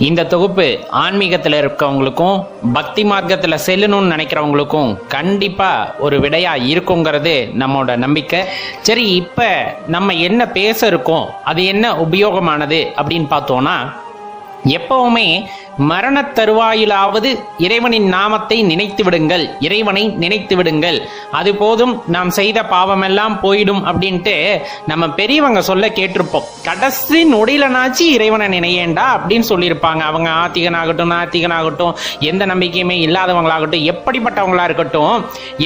இந்த தொகுப்பு ஆன்மீகத்தில் இருக்கவங்களுக்கும் பக்தி மார்க்கத்தில் செல்லணும்னு நினைக்கிறவங்களுக்கும் கண்டிப்பாக ஒரு விடையாக இருக்குங்கிறது நம்மளோட நம்பிக்கை. சரி, இப்போ நம்ம என்ன பேச இருக்கோம், அது என்ன உபயோகமானது அப்படின்னு பார்த்தோன்னா, எப்பவுமே மரண தருவாயிலாவது இறைவனின் நாமத்தை நினைத்து விடுங்கள், இறைவனை நினைத்து விடுங்கள், அது போதும், நாம் செய்த பாவமெல்லாம் போயிடும் அப்படின்ட்டு நம்ம பெரியவங்க சொல்ல கேட்டிருப்போம். கடைசி நொடியிலனாச்சு இறைவனை நினையேண்டா அப்படின்னு சொல்லியிருப்பாங்க. அவங்க ஆத்திகனாகட்டும் நாத்திகனாகட்டும் எந்த நம்பிக்கையுமே இல்லாதவங்களாகட்டும் எப்படிப்பட்டவங்களா இருக்கட்டும்,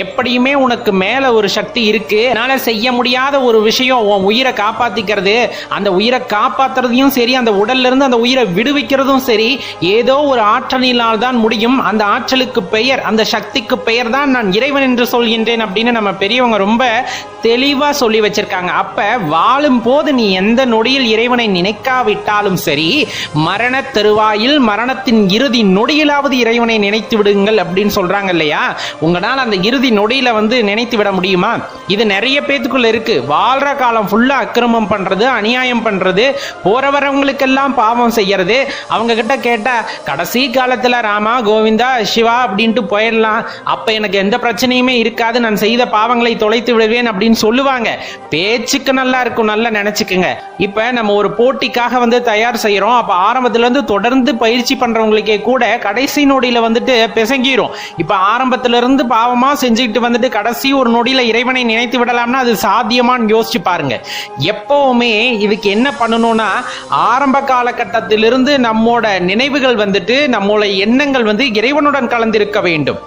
எப்படியுமே உனக்கு மேல ஒரு சக்தி இருக்கு, என்னால செய்ய முடியாத ஒரு விஷயம் உன் உயிரை காப்பாத்திக்கிறது, அந்த உயிரை காப்பாத்துறதையும் சரி, அந்த உடல்ல இருந்து அந்த உயிரை விடுவிக்கிறதும் சரி, ஏதோ ஒரு ஆற்றலினால் தான் முடியும். அந்த ஆற்றலுக்கு பெயர், அந்த சக்திக்கு பெயர் தான் நான் இறைவன் என்று சொல்கின்றேன் அப்படின்னு நம்ம பெரியவங்க ரொம்ப தெளிவா சொல்லி வச்சிருக்காங்க. அப்ப வாழும் போது நீ எந்த நொடியில் இறைவனை நினைக்காவிட்டாலும் சரி, மரண தருவாயில் மரணத்தின் இறுதி நொடியிலாவது இறைவனை நினைத்து விடுங்கள் அப்படின்னு சொல்றாங்க இல்லையா? உங்களால் அந்த இறுதி நொடியில நினைத்து விட முடியுமா? இது நிறைய பேத்துக்குள்ள இருக்கு. வாழ்ற காலம் ஃபுல்லா அக்கிரமம் பண்றது, அநியாயம் பண்றது, போறவரவங்களுக்கெல்லாம் பாவம் செய்யறது. அவங்க கிட்ட கேட்டா கடைசி காலத்துல ராமா கோவிந்தா சிவா அப்படின்ட்டு போயிடலாம், அப்ப எனக்கு எந்த பிரச்சனையுமே இருக்காது, நான் செய்த பாவங்களை தொலைத்து விடுவேன் அப்படின்னு சொல்லுவாங்க. பேச்சுக்கு நல்லா இருக்கும், நல்லா நினைச்சுக்குங்க. இப்ப நம்ம ஒரு போட்டிக்காக தயார் செய்யறோம். அப்ப ஆரம்பத்துல இருந்து தொடர்ந்து பயிற்சி பண்றவங்களுக்கே கூட கடைசி நொடியில பிசங்கிரும். இப்ப ஆரம்பத்துல இருந்து பாவமா செஞ்சுக்கிட்டு கடைசி ஒரு நொடியில இறைவனை நினைத்து விடலாம்னா அது சாத்தியமான்னு யோசிச்சு பாருங்க. எப்பவுமே இதுக்கு என்ன பண்ணணும்னா, ஆரம்ப காலகட்டத்திலிருந்து நம்மோட நினைவுகள் நம்மோட எண்ணங்கள் இறைவனுடன் கலந்திருக்க வேண்டும்.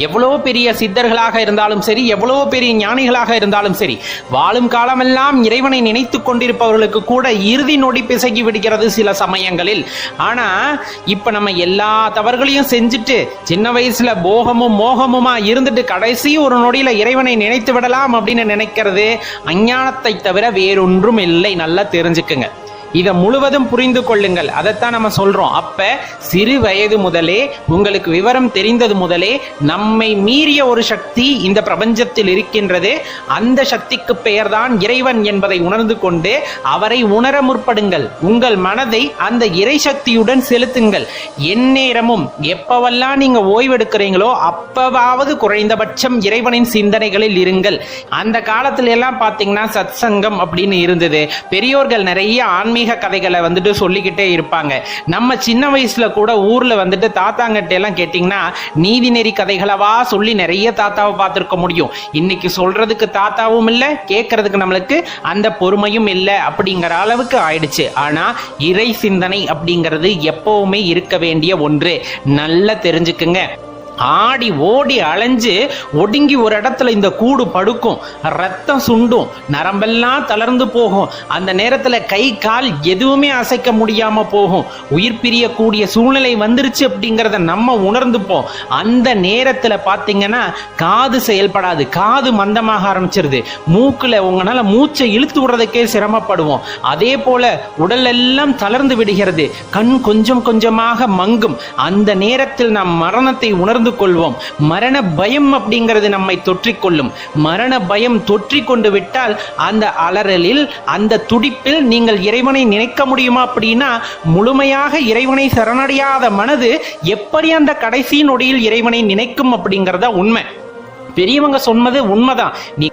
எவ்வளவு பெரிய சித்தர்களாக இருந்தாலும் சரி, எவ்வளவு பெரிய ஞானிகளாக இருந்தாலும் சரி, வாழும் காலமெல்லாம் இறைவனை நினைத்து கொண்டிருப்பவர்களுக்கு கூட இறுதி நொடி பிசகி விடுகிறது சில சமயங்களில். ஆனா இப்ப நம்ம எல்லா தவறுகளையும் செஞ்சுட்டு சின்ன வயசுல போகமும் மோகமுமா இருந்துட்டு கடைசி ஒரு நொடியில இறைவனை நினைத்து விடலாம் அப்படின்னு நினைக்கிறது அஞ்ஞானத்தை தவிர வேறொன்றும் இல்லை. நல்லா தெரிஞ்சுக்குங்க, இதை முழுவதும் புரிந்து கொள்ளுங்கள். அதைத்தான் நம்ம சொல்றோம். அப்ப சிறு வயது முதலே, உங்களுக்கு விவரம் தெரிந்தது முதலே நம்மை மீறிய ஒரு சக்தி இந்த பிரபஞ்சத்தில் இருக்கின்றது. அந்த சக்திக்கு பெயர்தான் இறைவன் என்பதை உணர்ந்து கொண்டு அவரை உணர முற்படுங்கள். உங்கள் மனதை அந்த இறை சக்தியுடன் செலுத்துங்கள். எந்நேரமும் எப்பவெல்லாம் நீங்க ஓய்வெடுக்கிறீங்களோ அப்பவாவது குறைந்தபட்சம் இறைவனின் சிந்தனைகளில் இருங்கள். அந்த காலத்துல எல்லாம் பாத்தீங்கன்னா சத் சங்கம் அப்படின்னு இருந்தது. பெரியோர்கள் நிறைய ஆன்மீக கதைகளை சொல்லிக்கிட்டே இருப்பாங்க. நம்ம சின்ன வயசுல கூட ஊர்ல தாத்தாங்கிட்ட எல்லாம் கேட்டீங்கன்னா நீதி நெறி கதைகளவா சொல்லி நிறைய தாத்தாவை பார்த்திருக்க முடியும். இன்னைக்கு சொல்றதுக்கு தாத்தாவும் இல்ல, கேட்கறதுக்கு நம்மளுக்கு அந்த பொறுமையும் இல்லை அப்படிங்கிற அளவுக்கு ஆயிடுச்சு. ஆனா இறை சிந்தனை அப்படிங்கிறது எப்பவுமே இருக்க வேண்டிய ஒன்று. நல்லா தெரிஞ்சுக்குங்க. ஆடி ஓடி அலைஞ்சு ஒடுங்கி ஒரு இடத்துல இந்த கூடு படுக்கும், ரத்தம் சுண்டும், நரம்பெல்லாம் தளர்ந்து போகும். அந்த நேரத்துல கை கால் எதுவுமே அசைக்க முடியாம போகும். உயிர் பிரியக்கூடிய சூழ்நிலை வந்துருச்சு அப்படிங்கிறத நம்ம உணர்ந்துப்போம். அந்த நேரத்துல பாத்தீங்கன்னா காது செயல்படாது, காது மந்தமாக ஆரம்பிச்சிருது, மூக்குல உங்களால மூச்சை இழுத்து விடுறதுக்கே சிரமப்படுவோம். அதே போல உடல் எல்லாம் தளர்ந்து விடுகிறது, கண் கொஞ்சம் கொஞ்சமாக மங்கும். அந்த நேரத்தில் நாம் மரணத்தை உணர்ந்து கொள்வோம். மரண பயம் அப்படிங்கிறது நம்மை தொற்றிக்கொள்ளும். மரண பயம் தொற்றிக்கொண்டு விட்டால் அந்த அலறலில், அந்த துடிப்பில் நீங்கள் இறைவனை நினைக்க முடியுமா அப்படின்னா, முழுமையாக இறைவனை சரணடையாத மனது எப்படி அந்த கடைசி நொடியில் இறைவனை நினைக்கும் அப்படிங்கிறதா உண்மை. பெரியவங்க சொன்னது உண்மைதான். நீ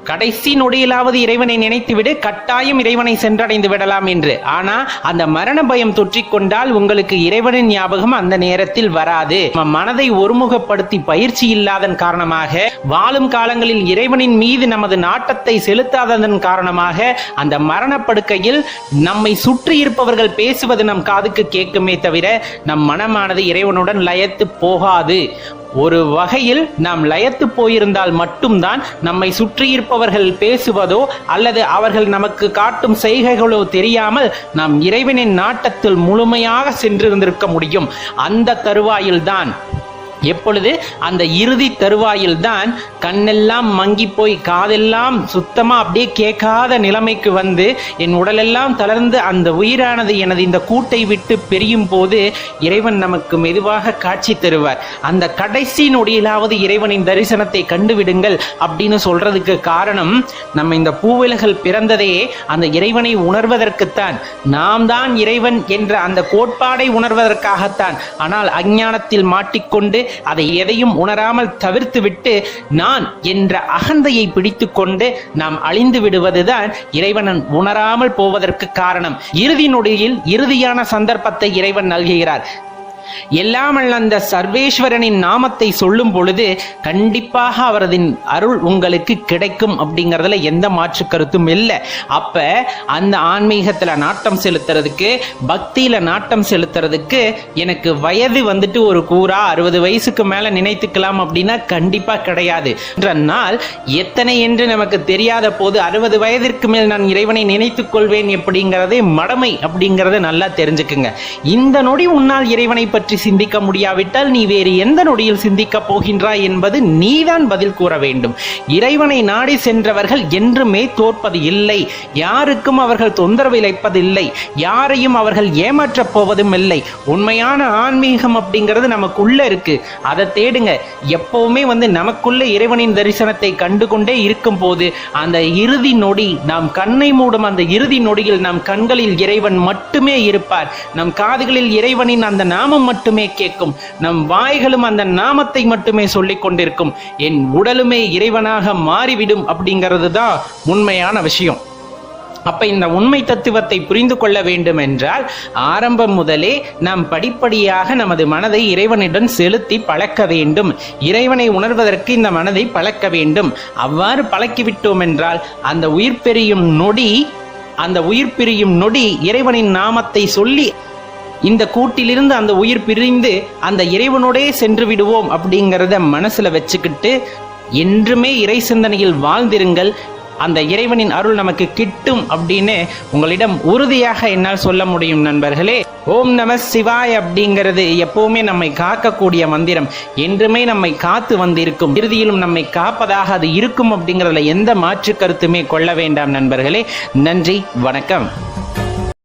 கடைசி நொடியிலாவது இறைவனை நினைத்து விடு, கட்டாயம் இறைவனை சென்றடைந்து விடலாம் என்று. ஆனா அந்த மரண பயம் தொற்றிக்கொண்டால் உங்களுக்கு இறைவனின் ஞாபகம் அந்த நேரத்தில் வராது. மனதை ஒருமுகப்படுத்தி பயிற்சி இல்லாதன் காரணமாக, வாழும் காலங்களில் இறைவனின் மீது நமது நாட்டத்தை செலுத்தாததன் காரணமாக அந்த மரணப்படுக்கையில் நம்மை சுற்றி இருப்பவர்கள் பேசுவது நம் காதுக்கு கேட்குமே தவிர நம் மனமானது இறைவனுடன் லயத்து போகாது. ஒரு வகையில் நாம் லயத்து போயிருந்தால் மட்டும்தான் நம்மை சுற்றி இருப்பவர்கள் பேசுவதோ அல்லது அவர்கள் நமக்கு காட்டும் செய்கைகளோ தெரியாமல் நாம் இறைவனின் நாட்டத்தில் முழுமையாக சென்றிருந்திருக்க முடியும். அந்த தருவாயில்தான் எப்பொழுது அந்த இறுதி தருவாயில் தான் கண்ணெல்லாம் மங்கி போய் காதெல்லாம் சுத்தமா அப்படியே கேட்காத நிலைமைக்கு வந்து என் உடலெல்லாம் தளர்ந்து அந்த உயிரானது எனது இந்த கூட்டை விட்டு பிரியும் போது இறைவன் நமக்கு மெதுவாக காட்சி தருவார். அந்த கடைசி நொடியிலாவது இறைவனின் தரிசனத்தை கண்டுவிடுங்கள் அப்படின்னு சொல்றதுக்கு காரணம், நம்ம இந்த பூவிலகள் பிறந்ததே அந்த இறைவனை உணர்வதற்குத்தான். நாம் தான் இறைவன் என்ற அந்த கோட்பாடை உணர்வதற்காகத்தான். ஆனால் அஞ்ஞானத்தில் மாட்டிக்கொண்டு அதை எதையும் உணராமல் தவிர்த்துவிட்டு நான் என்ற அகந்தையை பிடித்து கொண்டு நாம் அழிந்து விடுவதுதான் இறைவன் உணராமல் போவதற்கு காரணம். இறுதி நொடியில் இறுதியான சந்தர்ப்பத்தை இறைவன் நல்கிறார். எல்லாமல் அந்த சர்வேஸ்வரனின் நாமத்தை சொல்லும் பொழுது கண்டிப்பாக அவரது அருள் உங்களுக்கு கிடைக்கும் அப்படிங்கறதுல எந்த மாற்று கருத்தும் இல்லை. அப்ப அந்த ஆன்மீகத்துல நாட்டம் செலுத்துறதுக்கு, பக்தியில நாட்டம் செலுத்துறதுக்கு எனக்கு வயது வந்துட்டு ஒரு கூறா 60 வயசுக்கு மேல நினைத்துக்கலாம் அப்படின்னா கண்டிப்பா கிடையாது. நாள் எத்தனை என்று நமக்கு தெரியாத போது 60 வயதிற்கு மேல் நான் இறைவனை நினைத்துக் கொள்வேன் எப்படிங்கிறதே மடமை அப்படிங்கறத நல்லா தெரிஞ்சுக்குங்க. இந்த நொடி உன்னால் இறைவனை பற்றி சிந்திக்க முடியாவிட்டால் நீ வேறு எந்த நொடியில் சிந்திக்க போகின்றாய் என்பது நீதான் பதில் கூற வேண்டும். இறைவனை நாடி சென்றவர்கள் என்றுமே தோற்பது இல்லை. யாருக்கும் அவர்கள் தொந்தரவு இழைப்பதில்லை. யாரையும் அவர்கள் ஏமாற்றப் போவதும் இல்லை. உண்மையான ஆன்மீகம் அப்படிங்கிறது நமக்குள்ள இருக்கு. அதை தேடுங்க. எப்பவுமே நமக்குள்ள இறைவனின் தரிசனத்தை கண்டு கொண்டே இருக்கும் போது அந்த இறுதி நொடி, நாம் கண்ணை மூடும் அந்த இறுதி நொடியில் நம் கண்களில் இறைவன் மட்டுமே இருப்பார். நம் காதுகளில் இறைவனின் அந்த நாமம் மட்டுமே கேட்கும். நம் வாய்களும் அந்த நாமத்தை மட்டுமே சொல்லிக் கொண்டிருக்கும். என் உடலுமே இறைவனாக மாறிவிடும் அப்படிங்கிறது தான் உண்மையான விஷயம். அப்ப இந்த உண்மை தத்துவத்தை புரிந்து கொள்ள வேண்டும் என்றால் ஆரம்பம் முதலே நாம் படிப்படியாக நமது மனதை இறைவனிடம் செலுத்தி பழக்க வேண்டும். இறைவனை உணர்வதற்கு இந்த மனதை பழக்க வேண்டும். அவ்வாறு பழக்கிவிட்டோம் என்றால் அந்த உயிர் பிரியும் நொடி இறைவனின் நாமத்தை சொல்லி இந்த கூட்டிலிருந்து அந்த உயிர் பிரிந்து அந்த இறைவனோடே சென்று விடுவோம் அப்படிங்கிறத மனசுல வச்சுக்கிட்டு என்றுமே இறை சிந்தனையில் வாழ்ந்திருங்கள். அந்த இறைவனின் அருள் நமக்கு கிட்டும் அப்படின்னு உங்களிடம் உறுதியாக என்னால் சொல்ல முடியும் நண்பர்களே. ஓம் நம சிவாய் அப்படிங்கிறது எப்பவுமே நம்மை காக்கக்கூடிய மந்திரம். என்றுமே நம்மை காத்து வந்திருக்கும். இறுதியிலும் நம்மை காப்பதாக அது இருக்கும் அப்படிங்கிறதுல எந்த மாற்று கருத்துமே கொள்ள வேண்டாம் நண்பர்களே. நன்றி, வணக்கம்.